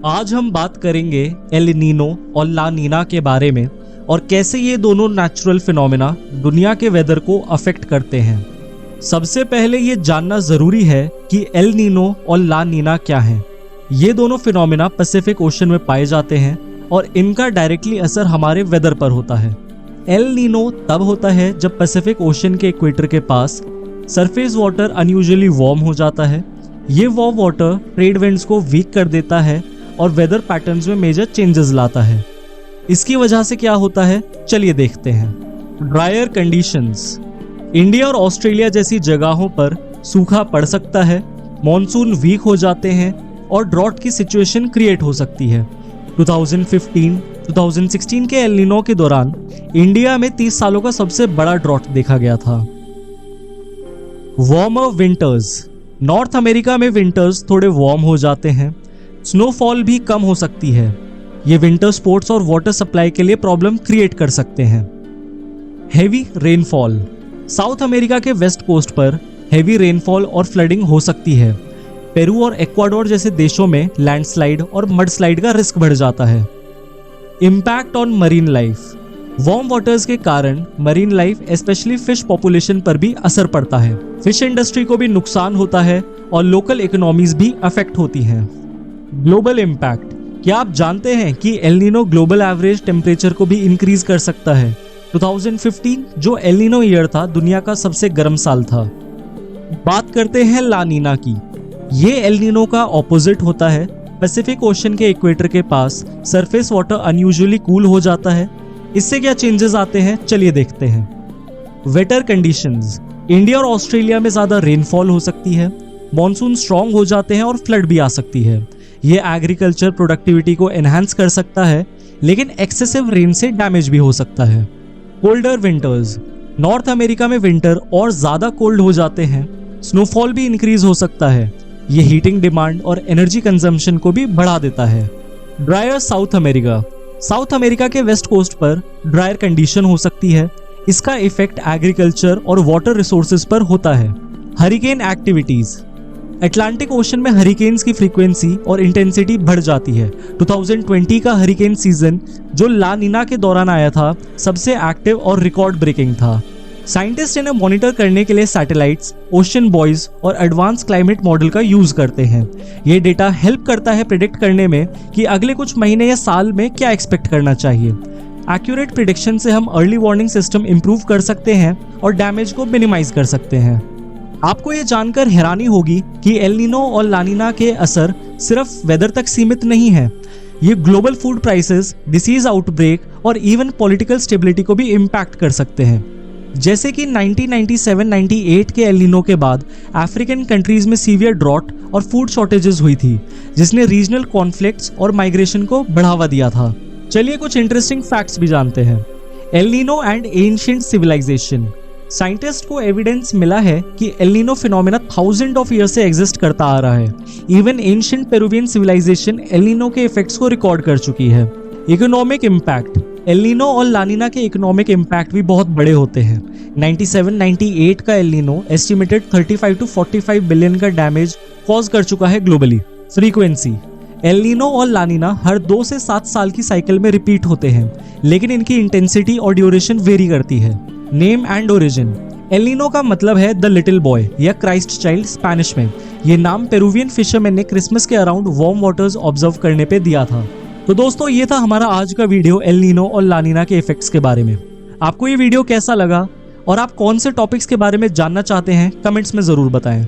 आज हम बात करेंगे एल नीनो और ला नीना के बारे में और कैसे ये दोनों नेचुरल फिनोमेना दुनिया के वेदर को अफेक्ट करते हैं। सबसे पहले ये जानना जरूरी है कि एल नीनो और ला नीना क्या है। ये दोनों फिनोमेना पैसिफिक ओशन में पाए जाते हैं और इनका डायरेक्टली असर हमारे वेदर पर होता है। एल नीनो तब होता है जब पैसिफिक ओशन के इक्वेटर के पास सरफेस वाटर अनयूजुअली वार्म हो जाता है। ये वार्म वाटर ट्रेड विंड्स को वीक कर देता है और वेदर पैटर्न्स में मेजर चेंजेस लाता है। इसकी वजह से क्या होता है, चलिए देखते हैं। Dryer conditions. इंडिया और ऑस्ट्रेलिया जैसी जगहों पर सूखा पड़ सकता है, मॉनसून वीक हो जाते हैं और ड्रॉट की सिचुएशन क्रिएट हो सकती है। 2015-2016 के एल नीनो के दौरान इंडिया में 30 सालों का सबसे बड़ा ड्रॉट देखा गया था। Warmer winters. नॉर्थ अमेरिका में विंटर्स थोड़े वार्म हो जाते हैं, स्नोफॉल भी कम हो सकती है। ये विंटर स्पोर्ट्स और वाटर सप्लाई के लिए प्रॉब्लम क्रिएट कर सकते हैं। Heavy rainfall. साउथ अमेरिका के वेस्ट कोस्ट पर हेवी रेनफॉल और फ्लडिंग हो सकती है। पेरू और इक्वाडोर जैसे देशों में लैंडस्लाइड और मडस्लाइड का रिस्क बढ़ जाता है। Impact on marine life. Warm waters के कारण marine life specially fish population पर भी असर पड़ता है। फिश इंडस्ट्री को भी नुकसान होता है और लोकल इकोनॉमीज भी अफेक्ट होती हैं। Global impact. क्या आप जानते हैं कि El Nino global average temperature को भी इंक्रीज कर सकता है। 2015 जो एल नीनो ईयर था दुनिया का सबसे गर्म साल था। बात करते हैं ला नीना की। ये एल नीनो का ऑपोजिट होता है। पैसिफिक ओशन के इक्वेटर के पास सरफेस वाटर अनयूजुअली कूल हो जाता है। इससे क्या चेंजेस आते हैं, चलिए देखते हैं। Waiter conditions. इंडिया और ऑस्ट्रेलिया में ज्यादा रेनफॉल हो सकती है, मॉनसून स्ट्रांग हो जाते हैं और फ्लड भी आ सकती है। ये एग्रीकल्चर प्रोडक्टिविटी को एनहांस कर सकता है, लेकिन एक्सेसिव रेन से डैमेज भी हो सकता है। Colder winters. नॉर्थ अमेरिका में विंटर और ज्यादा कोल्ड हो जाते हैं, स्नोफॉल भी इंक्रीज हो सकता है। ये हीटिंग डिमांड और एनर्जी कंजम्पशन को भी बढ़ा देता है। Dryer south America. South America के वेस्ट कोस्ट पर ड्रायर कंडीशन हो सकती है। इसका इफेक्ट एग्रीकल्चर और वाटर रिसोर्सेज पर होता है। Hurricane activities. अटलांटिक ओशन में हरिकेन्स की फ्रीक्वेंसी और इंटेंसिटी बढ़ जाती है। 2020 का हरिकेन सीजन जो ला नीना के दौरान आया था सबसे एक्टिव और रिकॉर्ड ब्रेकिंग था। साइंटिस्ट इन्हें मॉनिटर करने के लिए सैटेलाइट्स, ओशन बॉयज और एडवांस क्लाइमेट मॉडल का यूज करते हैं। ये डेटा हेल्प करता है प्रिडिक्ट करने में कि अगले कुछ महीने या साल में क्या एक्सपेक्ट करना चाहिए। एक्यूरेट प्रिडिक्शन से हम अर्ली वार्निंग सिस्टम इंप्रूव कर सकते हैं और डैमेज को मिनिमाइज कर सकते हैं। आपको ये जानकर हैरानी होगी कि एल नीनो और ला नीना के असर सिर्फ वेदर तक सीमित नहीं है। ये global food prices, disease outbreak और इवन पॉलिटिकल स्टेबिलिटी को भी इम्पैक्ट कर सकते हैं। जैसे कि 1997-98 के एल नीनो के बाद अफ्रीकन कंट्रीज में सीवियर ड्रॉट और फूड शॉर्टेजेस हुई थी, जिसने रीजनल कॉन्फ्लिक्ट्स और माइग्रेशन को बढ़ावा दिया था। चलिए कुछ इंटरेस्टिंग फैक्ट्स भी जानते हैं। El Nino and ancient civilization. Scientist को एविडेंस मिला है कि El Nino phenomena thousand of year से एग्जिस्ट करता आ रहा है। Even ancient Peruvian civilization El Nino के इफेक्ट्स को रिकॉर्ड कर चुकी है। Economic impact. एल नीनो और ला नीना के इकोनॉमिक इम्पैक्ट भी बहुत बड़े होते हैं। 97-98 का El Nino estimated 35 to 45 billion का डैमेज कॉज कर चुका है ग्लोबली। फ्रीक्वेंसी। एल नीनो और ला नीना हर 2 से 7 साल की साइकिल में रिपीट होते हैं, लेकिन इनकी इंटेंसिटी और ड्यूरेशन वेरी करती है। Name and origin. El Nino का मतलब है द लिटिल बॉय या क्राइस्ट चाइल्ड स्पेनिश में। ये नाम पेरुवियन फिशरमैन ने क्रिसमस के अराउंड वार्म वाटर्स ऑब्जर्व करने पे दिया था। तो दोस्तों ये था हमारा आज का वीडियो एल नीनो और ला नीना के इफेक्ट्स के बारे में। आपको ये वीडियो कैसा लगा और आप कौन से टॉपिक्स के बारे में जानना चाहते हैं, कमेंट्स में जरूर बताएं।